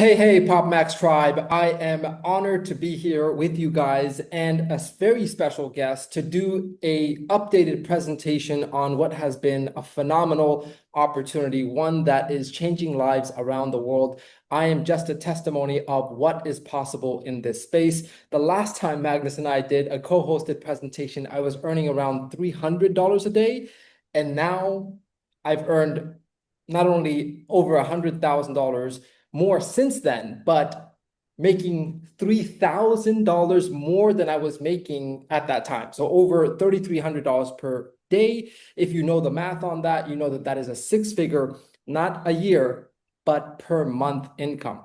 Hey, PopMax tribe. I am honored to be here with you guys and a very special guest to do a updated presentation on what has been a phenomenal opportunity, one that is changing lives around the world. I am just a testimony of what is possible in this space. The last time Magnus and I did a co-hosted presentation, I was earning around $300 a day, and now I've earned not only over $100,000 more since then, but making $3,000 more than I was making at that time. So over $3,300 per day. If you know the math on that, you know that that is a six-figure, not a year, but per month income.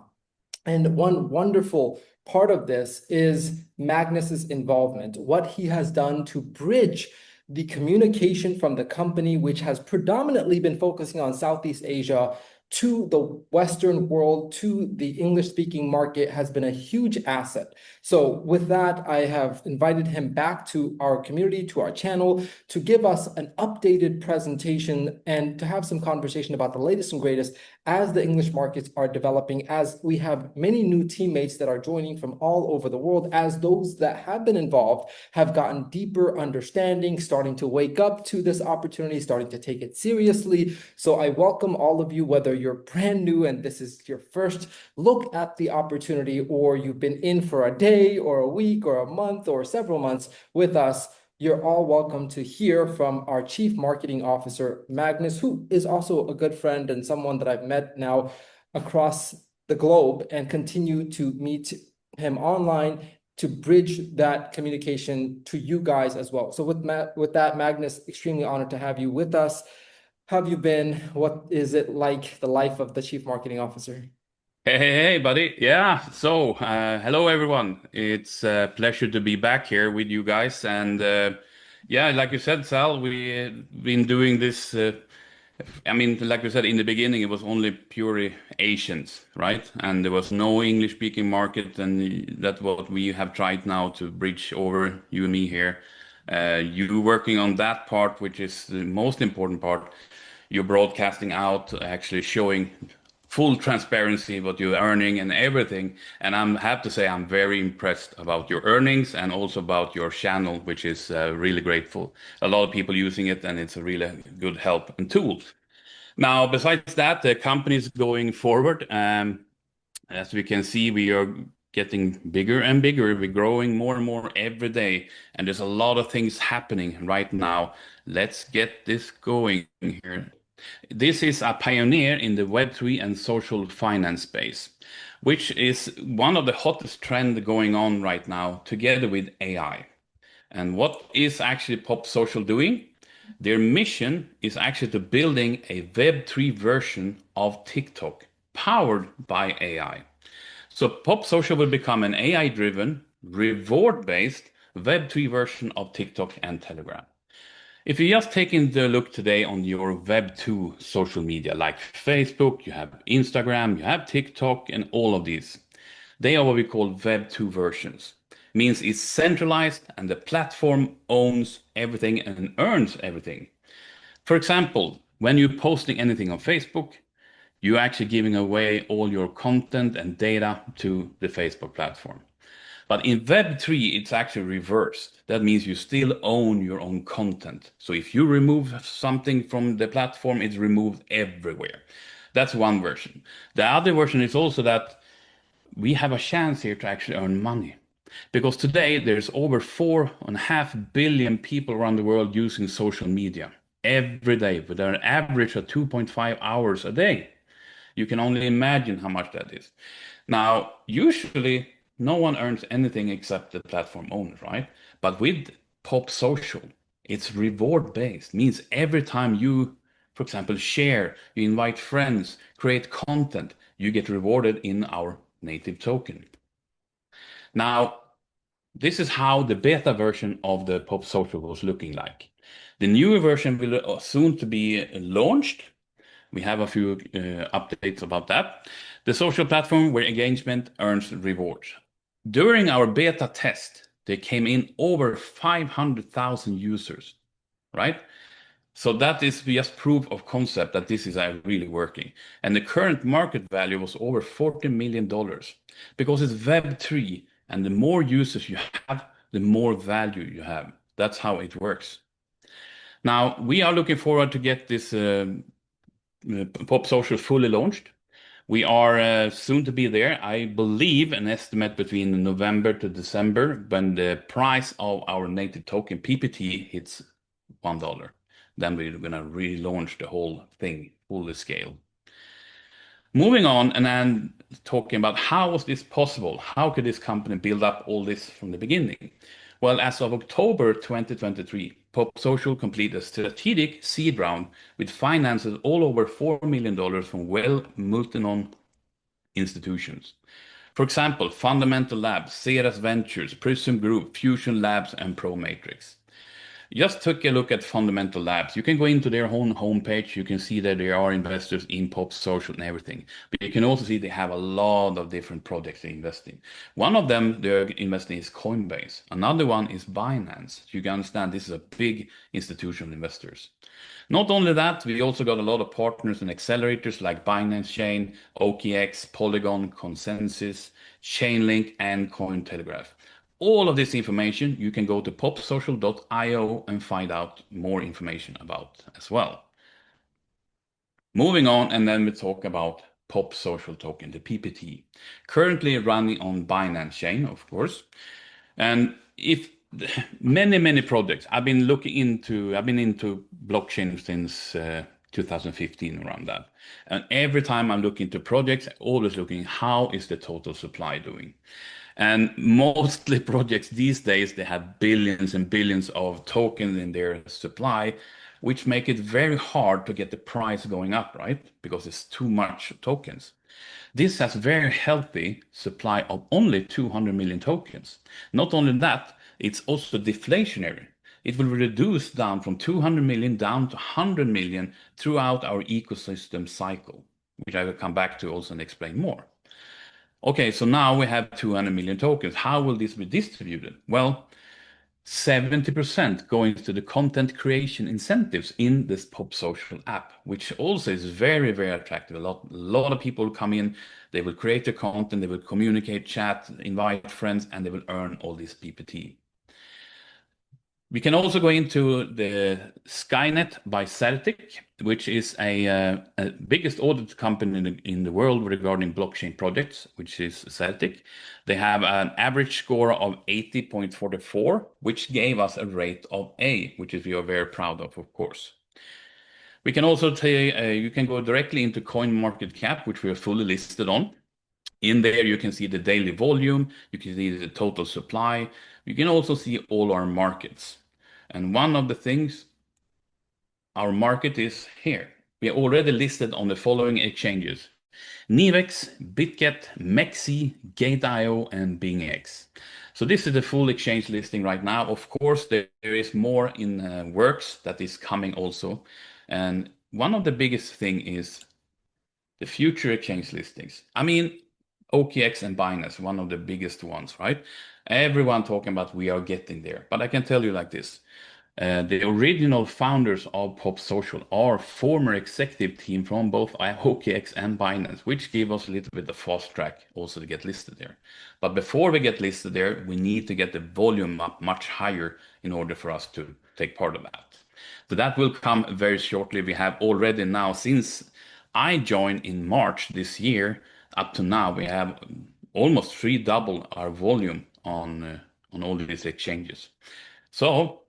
And one wonderful part of this is Magnus's involvement, what he has done to bridge the communication from the company, which has predominantly been focusing on Southeast Asia, to the Western world, to the English-speaking market, has been a huge asset. So with that, I have invited him back to our community, to our channel, to give us an updated presentation and to have some conversation about the latest and greatest as the English markets are developing, as we have many new teammates that are joining from all over the world, as those that have been involved have gotten deeper understanding, starting to wake up to this opportunity, starting to take it seriously. So I welcome all of you, whether you're brand new and this is your first look at the opportunity, or you've been in for a day or a week or a month or several months with us. You're all welcome to hear from our Chief Marketing Officer, Magnus, who is also a good friend and someone that I've met now across the globe and continue to meet him online to bridge that communication to you guys as well. So with that, Magnus, extremely honored to have you with us. How have you been? What is it like, the life of the Chief Marketing Officer? Hey, buddy. Yeah. Hello, everyone. It's a pleasure to be back here with you guys. Yeah, like you said, Sal, we've been doing this. Like you said, in the beginning, it was only purely Asians, right? And there was no English-speaking market, and that's what we have tried now to bridge over, you and me here. You working on that part, which is the most important part. You're broadcasting out, actually showing full transparency what you're earning and everything. And have to say I'm very impressed about your earnings and also about your channel, which is really grateful. A lot of people using it, and it's a really good help and tool. Now, besides that, the company is going forward. As we can see, we are getting bigger and bigger. We're growing more and more every day, and there's a lot of things happening right now. Let's get this going here. This is a pioneer in the Web3 and social finance space, which is one of the hottest trends going on right now, together with AI. And what is actually Pop Social doing? Their mission is actually to building a Web3 version of TikTok powered by AI. So Pop Social will become an AI-driven, reward-based Web3 version of TikTok and Telegram. If you just take in the look today on your Web2 social media, like Facebook, you have Instagram, you have TikTok, and all of these, they are what we call Web2 versions. Means it's centralized and the platform owns everything and earns everything. For example, when you're posting anything on Facebook, you're actually giving away all your content and data to the Facebook platform. But in Web3, it's actually reversed. That means you still own your own content. So if you remove something from the platform, it's removed everywhere. That's one version. The other version is also that we have a chance here to actually earn money. Because today there's over 4.5 billion people around the world using social media every day with an average of 2.5 hours a day. You can only imagine how much that is. Now, usually no one earns anything except the platform owner, right? But with Pop Social, it's reward based, means every time you, for example, share, you invite friends, create content, you get rewarded in our native token. Now, this is how the beta version of the Pop Social was looking like. The newer version will soon to be launched. We have a few updates about that. The social platform where engagement earns rewards. During our beta test, there came in over 500,000 users, right? So that is just proof of concept that this is really working. And the current market value was over $40 million because it's Web3, and the more users you have, the more value you have. That's how it works. Now, we are looking forward to get this Pop Social fully launched. We are soon to be there. I believe an estimate between November to December when the price of our native token PPT hits $1. Then we're gonna relaunch the whole thing fully scale. Moving on and then talking about how was this possible? How could this company build up all this from the beginning? Well, as of October 2023, Pop Social completed a strategic seed round with finances all over $4 million from multi-non institutions. For example, Fundamental Labs, Ceres Ventures, Prism Group, Fusion Labs, and ProMatrix. Just take a look at Fundamental Labs. You can go into their own homepage. You can see that there are investors in Pop Social and everything. But you can also see they have a lot of different projects they invest in. One of them they're investing is Coinbase. Another one is Binance. You can understand this is a big institutional investors. Not only that, we also got a lot of partners and accelerators like Binance Chain, OKX, Polygon, Consensus, Chainlink, and Cointelegraph. All of this information you can go to popsocial.io and find out more information about as well. Moving on, and then we talk about Pop Social token, the PPT, currently running on Binance Chain, of course. And if many projects I've been into blockchain since 2015 around that, and every time I'm looking into projects, I'm always looking how is the total supply doing. And mostly projects these days, they have billions and billions of tokens in their supply, which make it very hard to get the price going up, right? Because it's too much tokens. This has very healthy supply of only 200 million tokens. Not only that, it's also deflationary. It will reduce down from 200 million down to 100 million throughout our ecosystem cycle, which I will come back to also and explain more. Okay, so now we have 200 million tokens. How will this be distributed? Well, 70% going to the content creation incentives in this Pop Social app, which also is very attractive. A lot of people come in, they will create the content, they will communicate, chat, invite friends, and they will earn all this PPT. We can also go into the Skynet by Certic, which is a biggest audit company in the world regarding blockchain projects, which is Certic. They have an average score of 80.44, which gave us a rate of A, which is we are very proud of course. We can also tell you can go directly into CoinMarketCap, which we are fully listed on. In there, you can see the daily volume, you can see the total supply, you can also see all our markets. And one of the things, our market is here. We are already listed on the following exchanges: Nivex, Bitget, Mexi, Gate.io, and BingX. So this is the full exchange listing right now. Of course, there is more in works that is coming also. And one of the biggest thing is the future exchange listings. I mean, OKX and Binance, one of the biggest ones, right? Everyone talking about we are getting there. But I can tell you like this. The original founders of Pop Social are former executive team from both OKX and Binance, which gave us a little bit of fast track also to get listed there. But before we get listed there, we need to get the volume up much higher in order for us to take part of that. So that will come very shortly. We have already now, since I joined in March this year, up to now, we have almost double our volume on all these exchanges. So,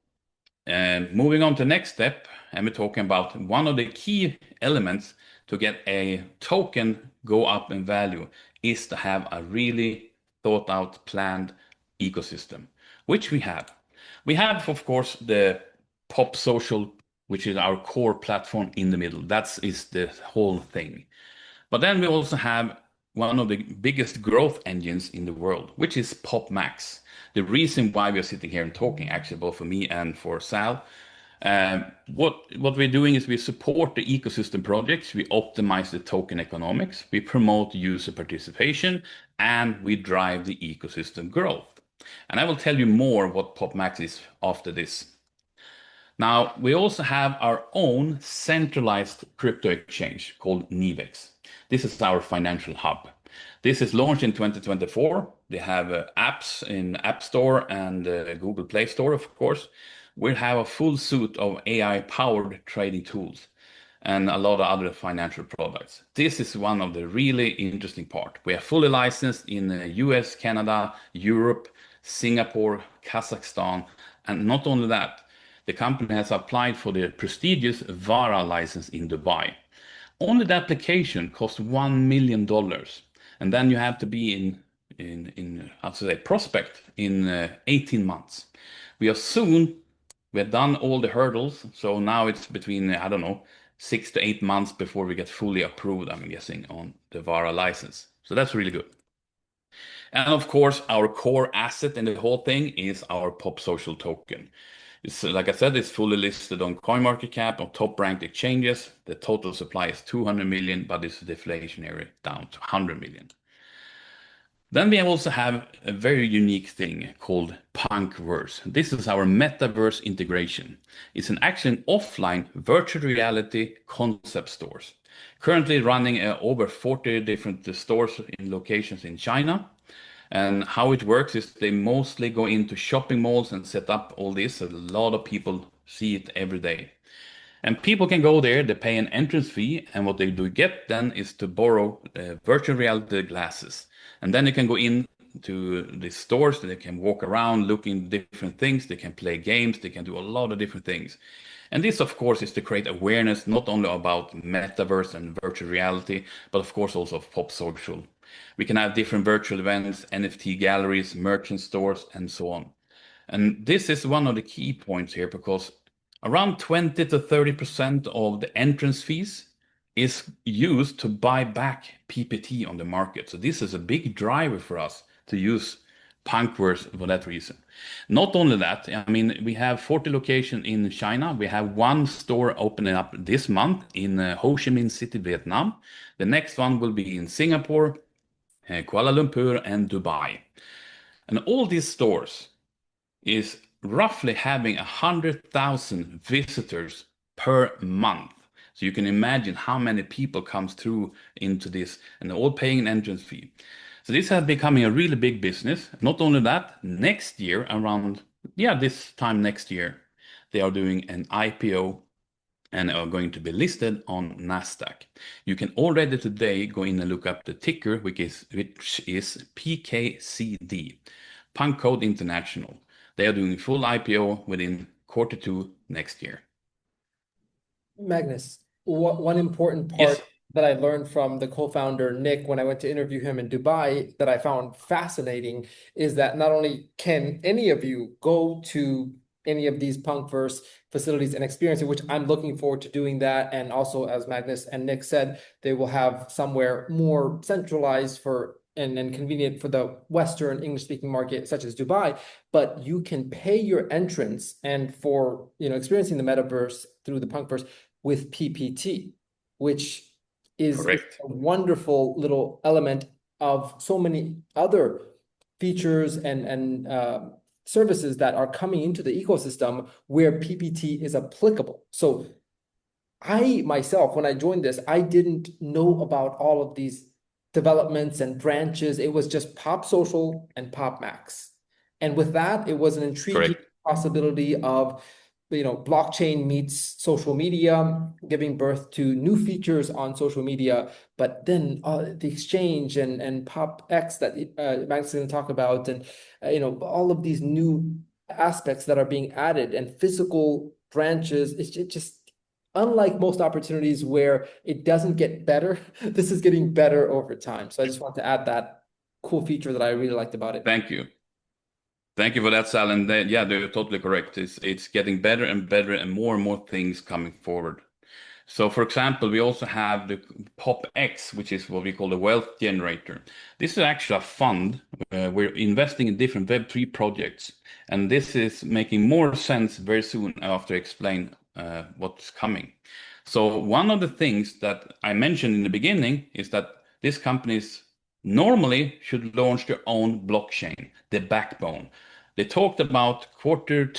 moving on to the next step, and we're talking about one of the key elements to get a token go up in value is to have a really thought out, planned ecosystem, which we have. We have, of course, the Pop Social, which is our core platform in the middle. That is the whole thing. But then we also have one of the biggest growth engines in the world, which is PopMax. The reason why we are sitting here and talking, actually, both for me and for Sal, what we're doing is we support the ecosystem projects, we optimize the token economics, we promote user participation, and we drive the ecosystem growth. And I will tell you more what PopMax is after this. Now, we also have our own centralized crypto exchange called Nivex. This is our financial hub. This is launched in 2024. They have apps in App Store and Google Play Store, of course. We have a full suite of AI-powered trading tools and a lot of other financial products. This is one of the really interesting part. We are fully licensed in the US, Canada, Europe, Singapore, Kazakhstan, and not only that, the company has applied for the prestigious VARA license in Dubai. Only the application costs $1 million, and then you have to be in how to say prospect in 18 months. We are soon. We have done all the hurdles, so now it's between I don't know 6 to 8 months before we get fully approved. I'm guessing on the VARA license, so that's really good. And of course, our core asset in the whole thing is our Pop Social token. It's, like I said, it's fully listed on CoinMarketCap on top ranked exchanges. The total supply is 200 million, but it's deflationary down to 100 million. Then we also have a very unique thing called Punkverse. This is our metaverse integration. It's actually an offline virtual reality concept stores. Currently running over 40 different stores in locations in China. And how it works is they mostly go into shopping malls and set up all this. A lot of people see it every day. And people can go there, they pay an entrance fee, and what they do get then is to borrow virtual reality glasses. And then they can go in to the stores, they can walk around looking different things, they can play games, they can do a lot of different things. And this, of course, is to create awareness not only about metaverse and virtual reality, but of course also of Pop Social. We can have different virtual events, NFT galleries, merchant stores, and so on. And this is one of the key points here because around 20 to 30% of the entrance fees is used to buy back PPT on the market. So this is a big driver for us to use Punkverse for that reason. Not only that, I mean, we have 40 locations in China. We have one store opening up this month in Ho Chi Minh City, Vietnam. The next one will be in Singapore, Kuala Lumpur, and Dubai. And all these stores is roughly having 100,000 visitors per month. So you can imagine how many people comes through into this and they're all paying an entrance fee. So this has becoming a really big business. Not only that, next year around, this time next year, they are doing an IPO and are going to be listed on Nasdaq. You can already today go in and look up the ticker, which is PKCD, Punk Code International. They are doing full IPO within Q2 next year. Magnus, one important part Yes. that I learned from the co-founder Nick when I went to interview him in Dubai that I found fascinating is that not only can any of you go to any of these Punkverse facilities and experience it, which I'm looking forward to doing that. And also, as Magnus and Nick said, they will have somewhere more centralized for and convenient for the Western English-speaking market, such as Dubai. But you can pay your entrance and for experiencing the metaverse through the Punkverse with PPT, which is Correct. a wonderful little element of so many other features and services that are coming into the ecosystem where PPT is applicable. So I myself, when I joined this, I didn't know about all of these developments and branches. It was just Pop Social and PopMax. And with that, it was an intriguing Correct. possibility of blockchain meets social media, giving birth to new features on social media. But then the exchange and PopX that Max is going to talk about, and all of these new aspects that are being added and physical branches, it's just unlike most opportunities where it doesn't get better, this is getting better over time. So I just want to add that cool feature that I really liked about it. Thank you. Thank you for that, Sal. And they're totally correct. It's getting better and better and more things coming forward. So for example, we also have the PopX, which is what we call the wealth generator. This is actually a fund. We're investing in different Web3 projects. And this is making more sense very soon after I explain what's coming. So one of the things that I mentioned in the beginning is that these companies normally should launch their own blockchain, the backbone. They talked about Q2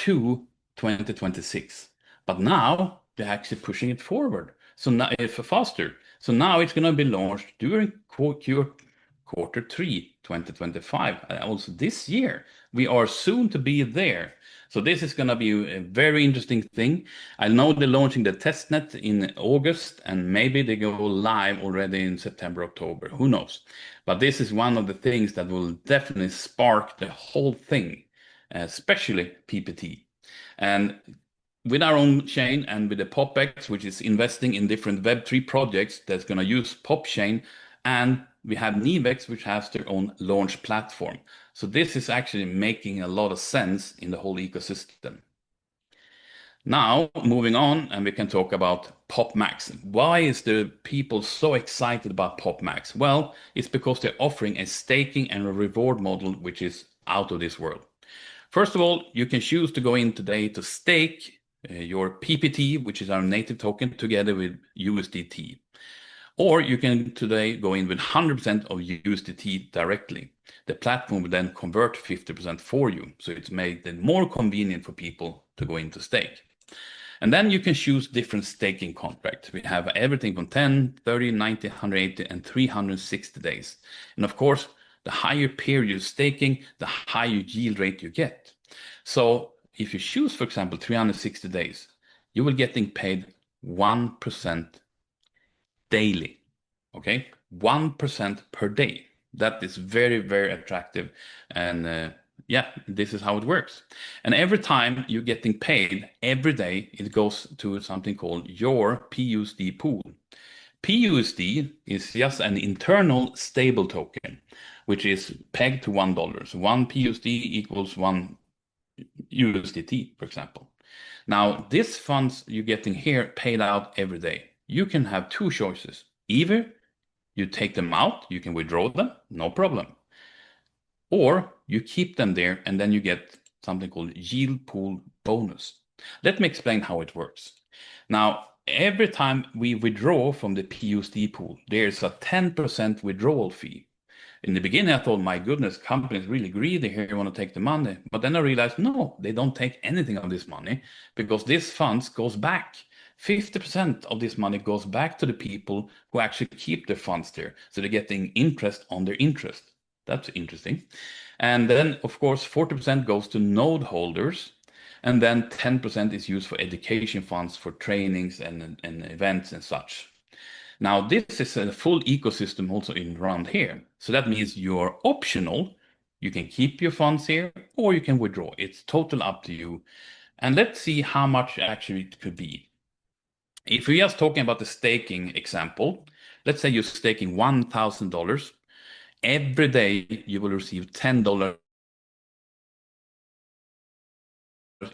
2026. But now they're actually pushing it forward. So now if faster. So now it's going to be launched during quarter three, 2025. Also this year, we are soon to be there. So this is going to be a very interesting thing. I know they're launching the testnet in August, and maybe they go live already in September, October. Who knows? But this is one of the things that will definitely spark the whole thing, especially PPT. And with our own chain and with the PopX, which is investing in different Web3 projects that's going to use PopChain, and we have Nivex, which has their own launch platform. So this is actually making a lot of sense in the whole ecosystem. Now, moving on, and we can talk about PopMax. Why is the people so excited about PopMax? Well, it's because they're offering a staking and a reward model which is out of this world. First of all, you can choose to go in today to stake your PPT, which is our native token, together with USDT. Or you can today go in with 100% of USDT directly. The platform will then convert 50% for you. So it's made it more convenient for people to go into stake. And then you can choose different staking contracts. We have everything from 10, 30, 90, 180, and 360 days. And of course, the higher period of staking, the higher yield rate you get. So if you choose, for example, 360 days, you will getting paid 1% daily. Okay, 1% per day. That is very, very attractive. And yeah, this is how it works. And every time you're getting paid, every day it goes to something called your PUSD pool. PUSD is just an internal stable token, which is pegged to $1. So one PUSD equals one USDT, for example. Now, this funds you're getting here paid out every day. You can have two choices. Either you take them out, you can withdraw them, no problem. Or you keep them there and then you get something called yield pool bonus. Let me explain how it works. Now, every time we withdraw from the PUSD pool, there's a 10% withdrawal fee. In the beginning, I thought, my goodness, companies really greedy here, want to take the money. But then I realized, no, they don't take anything of this money because this funds goes back. 50% of this money goes back to the people who actually keep their funds there. So they're getting interest on their interest. That's interesting. And then, of course, 40% goes to node holders. And then 10% is used for education funds for trainings and events and such. Now, this is a full ecosystem also in around here. So that means you're optional. You can keep your funds here or you can withdraw. It's total up to you. And let's see how much actually it could be. If we're just talking about the staking example, let's say you're staking $1,000. Every day you will receive $10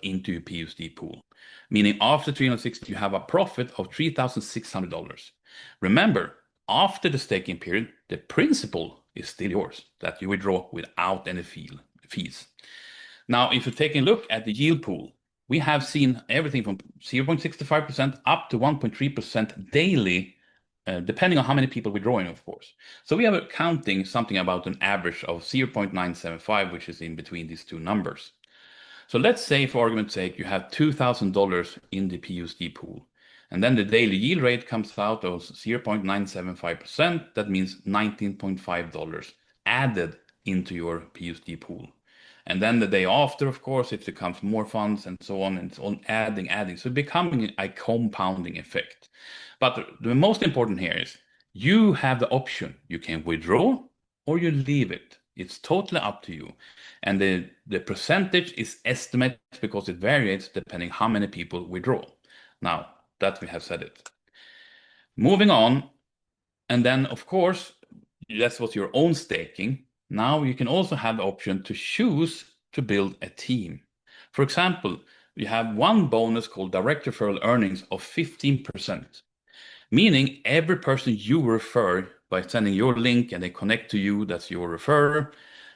into your PUSD pool, meaning after 360, you have a profit of $3,600. Remember, after the staking period, the principal is still yours that you withdraw without any fees. Now, if you're taking a look at the yield pool, we have seen everything from 0.65% up to 1.3% daily, depending on how many people withdrawing, of course. So we are counting something about an average of 0.975, which is in between these two numbers. So let's say, for argument's sake, you have $2,000 in the PUSD pool, and then the daily yield rate comes out of 0.975%. That means $19.5 added into your PUSD pool. And then the day after, of course, it becomes more funds and so on, and it's on adding. So becoming a compounding effect. But the most important here is you have the option. You can withdraw or you leave it. It's totally up to you. And the percentage is estimated because it varies depending how many people withdraw. Now, that we have said it. Moving on, and then of course, that's what your own staking. Now you can also have the option to choose to build a team. For example, you have one bonus called direct referral earnings of 15%, meaning every person you refer by sending your link and they connect to you, that's your referrer,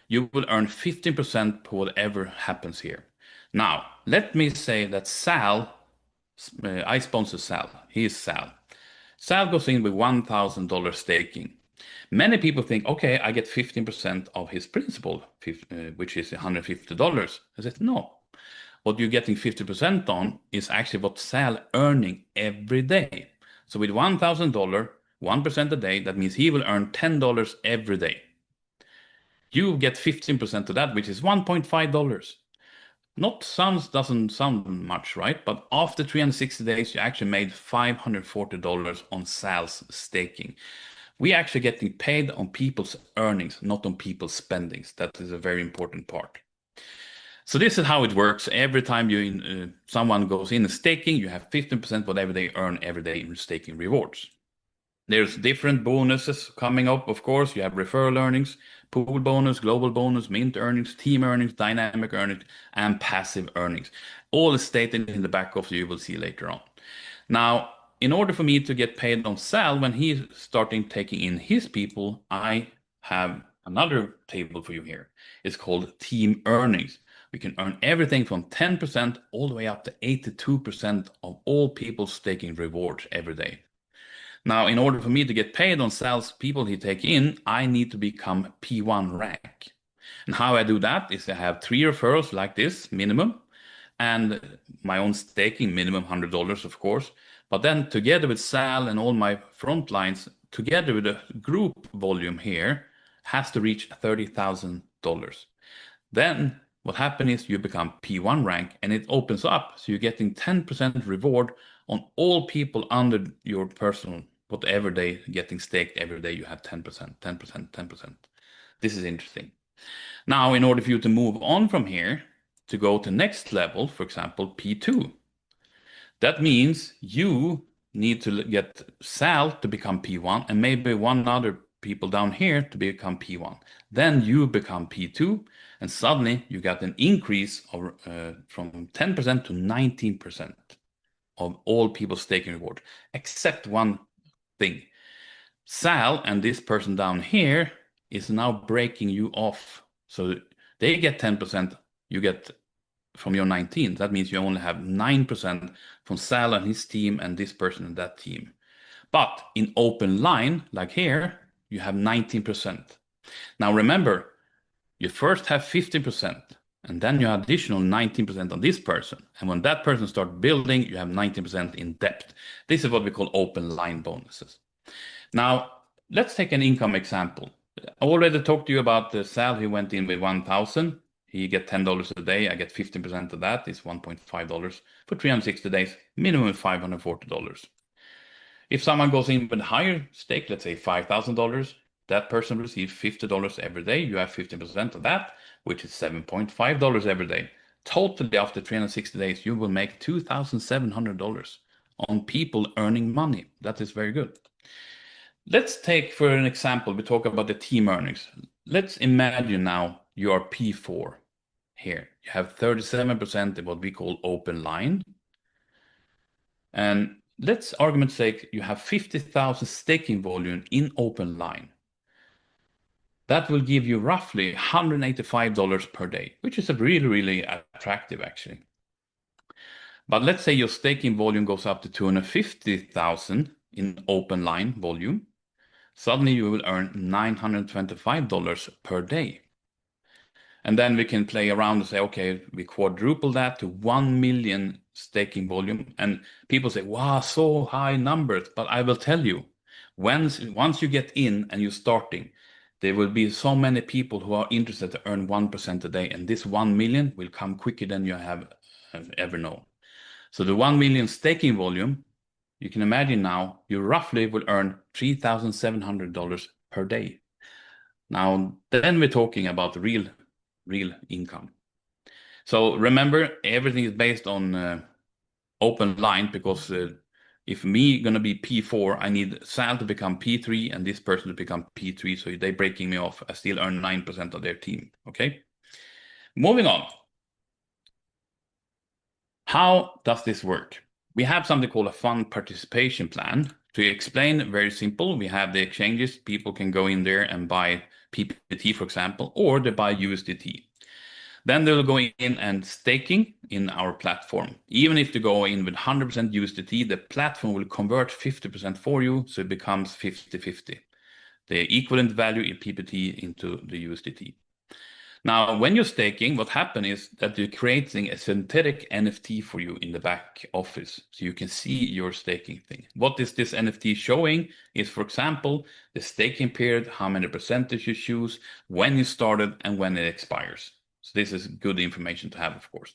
you will earn 15% for whatever happens here. Now, let me say that Sal, I sponsor Sal. He is Sal. Sal goes in with $1,000 staking. Many people think, okay, I get 15% of his principal, which is $150. I said, no. What you're getting 50% on is actually what Sal earning every day. So with $1,000, 1% a day, that means he will earn $10 every day. You get 15% of that, which is $1.5. Doesn't sound much, right? But after 360 days, you actually made $540 on Sal's staking. We actually getting paid on people's earnings, not on people's spendings. That is a very important part. So this is how it works. Every time someone goes in staking, you have 15% whatever they earn every day in staking rewards. There's different bonuses coming up, of course. You have referral earnings, pool bonus, global bonus, mint earnings, team earnings, dynamic earnings, and passive earnings. All is stated in the back of you will see later on. Now, in order for me to get paid on Sal, when he's starting taking in his people, I have another table for you here. It's called team earnings. We can earn everything from 10% all the way up to 82% of all people staking rewards every day. Now, in order for me to get paid on Sal's people he take in, I need to become P1 rank. And how I do that is I have 3 referrals like this, minimum, and my own staking, minimum $100, of course. But then together with Sal and all my front lines, together with the group volume here, has to reach $30,000. Then what happens is you become P1 rank and it opens up. So you're getting 10% reward on all people under your personal, whatever they getting staked every day, you have 10%, 10%, 10%. This is interesting. Now, in order for you to move on from here to go to next level, for example, P2, that means you need to get Sal to become P1 and maybe one other people down here to become P1. Then you become P2 and suddenly you got an increase of, from 10% to 19% of all people staking reward, except one thing. Sal and this person down here is now breaking you off. So they get 10%, you get from your 19. That means you only have 9% from Sal and his team and this person and that team. But in open line, like here, you have 19%. Now remember, you first have 50%, and then you have additional 19% on this person. And when that person starts building, you have 19% in depth. This is what we call open line bonuses. Now, let's take an income example. I already talked to you about the Sal who went in with 1,000. He get $10 a day. I get 15% of that. It's $1.5 for 360 days, minimum $540. If someone goes in with a higher stake, let's say $5,000, that person receives $50 every day. You have 15% of that, which is $7.5 every day. Totally, after 360 days, you will make $2,700 on people earning money. That is very good. Let's take, for an example, we talk about the team earnings. Let's imagine now you are P4 here. You have 37% of what we call open line. And let's argument's sake, you have 50,000 staking volume in open line. That will give you roughly $185 per day, which is a really, really attractive actually. But let's say your staking volume goes up to 250,000 in open line volume. Suddenly you will earn $925 per day. And then we can play around and say, okay, we quadruple that to 1 million staking volume. And people say, wow, so high numbers. But I will tell you, once you get in and you're starting, there will be so many people who are interested to earn 1% a day. And this 1 million will come quicker than you have ever known. So the 1 million staking volume, you can imagine now, you roughly will earn $3,700 per day. Now, then we're talking about real income. So remember, everything is based on open line, because if me gonna be P4, I need Sal to become P3 and this person to become P3. So they breaking me off, I still earn 9% of their team. Okay. Moving on. How does this work? We have something called a fund participation plan. To explain, very simple, we have the exchanges. People can go in there and buy PPT, for example, or they buy USDT. Then they'll go in and staking in our platform. Even if they go in with 100% USDT, the platform will convert 50% for you, so it becomes 50-50. The equivalent value in PPT into the USDT. Now, when you're staking, what happens is that you're creating a synthetic NFT for you in the back office. So you can see your staking thing. What is this NFT showing is, for example, the staking period, how many percentage you choose, when you started, and when it expires. So this is good information to have, of course.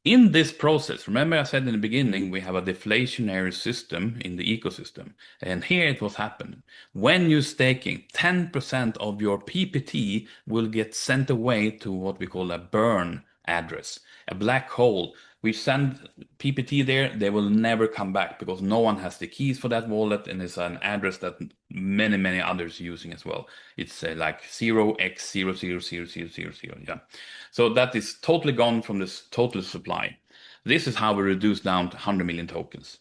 In this process, remember I said in the beginning, we have a deflationary system in the ecosystem. And here it was happening. When you're staking, 10% of your PPT will get sent away to what we call a burn address, a black hole. We send PPT there, they will never come back because no one has the keys for that wallet, and it's an address that many others are using as well. It's like 0x000000. Yeah. So that is totally gone from this total supply. This is how we reduce down to 100 million tokens.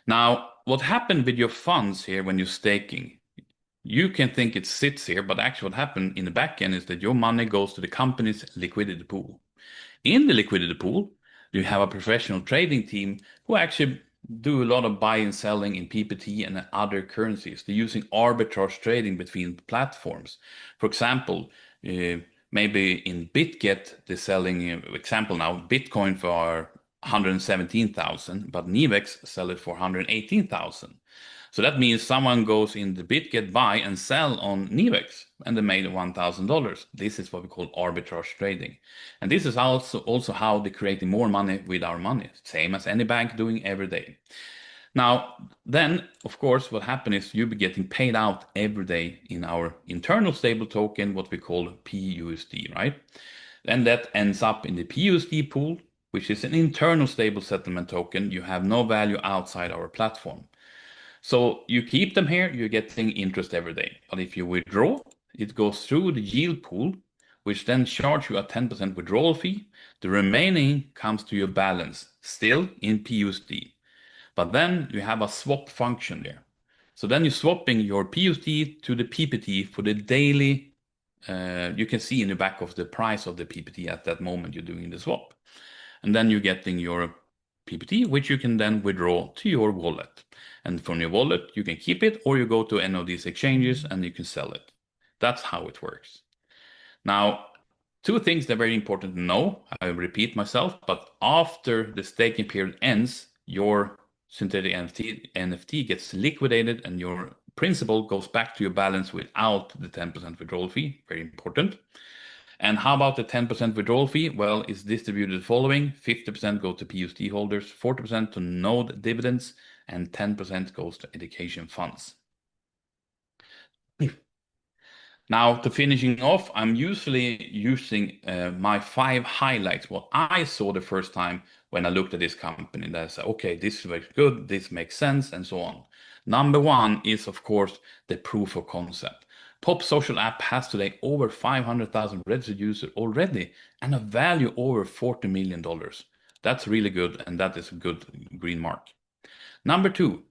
Now, what happened with your funds here when you're staking? You can think it sits here, but actually what happened in the back end is that your money goes to the company's liquidity pool. In the liquidity pool, you have a professional trading team who actually do a lot of buying and selling in PPT and other currencies. They're using arbitrage trading between platforms. For example, maybe in BitGet, they're selling, example now, Bitcoin for 117,000, but Nivex sell it for 118,000. So that means someone goes in the BitGet buy and sell on Nivex and they made $1,000. This is what we call arbitrage trading. And this is also how they're creating more money with our money, same as any bank doing every day. Now, then, of course, what happens is you'll be getting paid out every day in our internal stable token, what we call PUSD, right? And that ends up in the PUSD pool, which is an internal stable settlement token. You have no value outside our platform. So you keep them here, you're getting interest every day. But if you withdraw, it goes through the yield pool, which then charge you a 10% withdrawal fee. The remaining comes to your balance, still in PUSD. But then you have a swap function there. So then you're swapping your PUSD to the PPT for the daily, you can see in the back of the price of the PPT at that moment you're doing the swap. And then you're getting your PPT, which you can then withdraw to your wallet. And from your wallet, you can keep it or you go to any of these exchanges and you can sell it. That's how it works. Now, two things that are very important to know. I repeat myself, but after the staking period ends, your synthetic NFT gets liquidated and your principal goes back to your balance without the 10% withdrawal fee. Very important. And how about the 10% withdrawal fee? Well, it's distributed the following. 50% go to PUSD holders, 40% to node dividends, and 10% goes to education funds. Now, to finishing off, I'm usually using my 5 highlights, what I saw the first time when I looked at this company. That I said, okay, this is good, this makes sense, and so on. Number 1 is, of course, the proof of concept. Pop Social app has today over 500,000 registered users already and a value over $40 million. That's really good, and that is a good green mark. Number 2,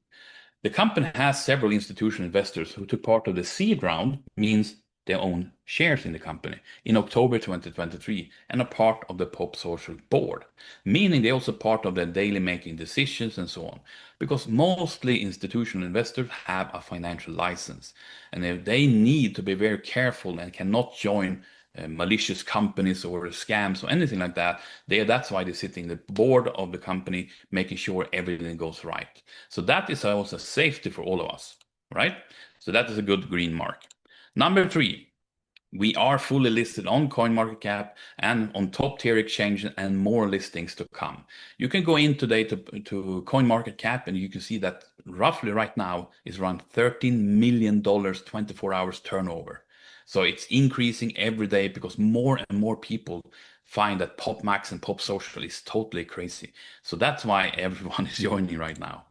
the company has several institutional investors who took part of the seed round, means they own shares in the company, in October 2023 and are part of the Pop Social board, meaning they're also part of the daily making decisions and so on. Because mostly institutional investors have a financial license and they need to be very careful and cannot join malicious companies or scams or anything like that. That's why they sit in the board of the company, making sure everything goes right. So that is also safety for all of us, right? So that is a good green mark. Number 3, we are fully listed on CoinMarketCap and on top tier exchanges and more listings to come. You can go in today to CoinMarketCap and you can see that roughly right now is around $13 million 24 hours turnover. So it's increasing every day because more and more people find that PopMax and Pop Social is totally crazy. So that's why everyone is joining right now.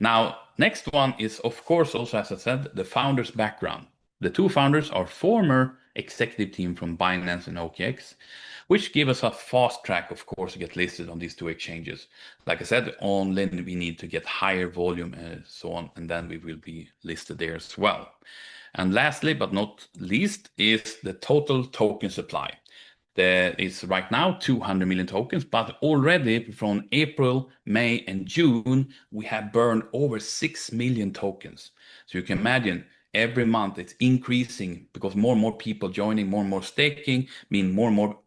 Now, next one is, of course, also, as I said, the founder's background. The 2 founders are former executive team from Binance and OKX, which give us a fast track, of course, to get listed on these 2 exchanges. Like I said, only we need to get higher volume and so on, and then we will be listed there as well. And lastly, but not least, is the total token supply. There is right now 200 million tokens, but already from April, May, and June, we have burned over 6 million tokens. So you can imagine every month it's increasing because more and more people joining, more and more staking, mean more and more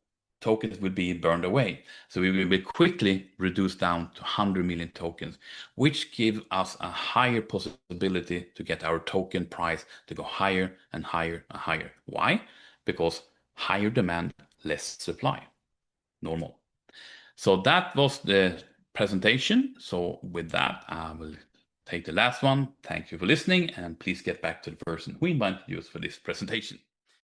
tokens will be burned away. So we will quickly reduce down to 100 million tokens, which gives us a higher possibility to get our token price to go higher and higher and higher. Why? Because higher demand, less supply. Normal. So that was the presentation. So with that, I will take the last one. Thank you for listening, and please get back to the person who invited you for this presentation.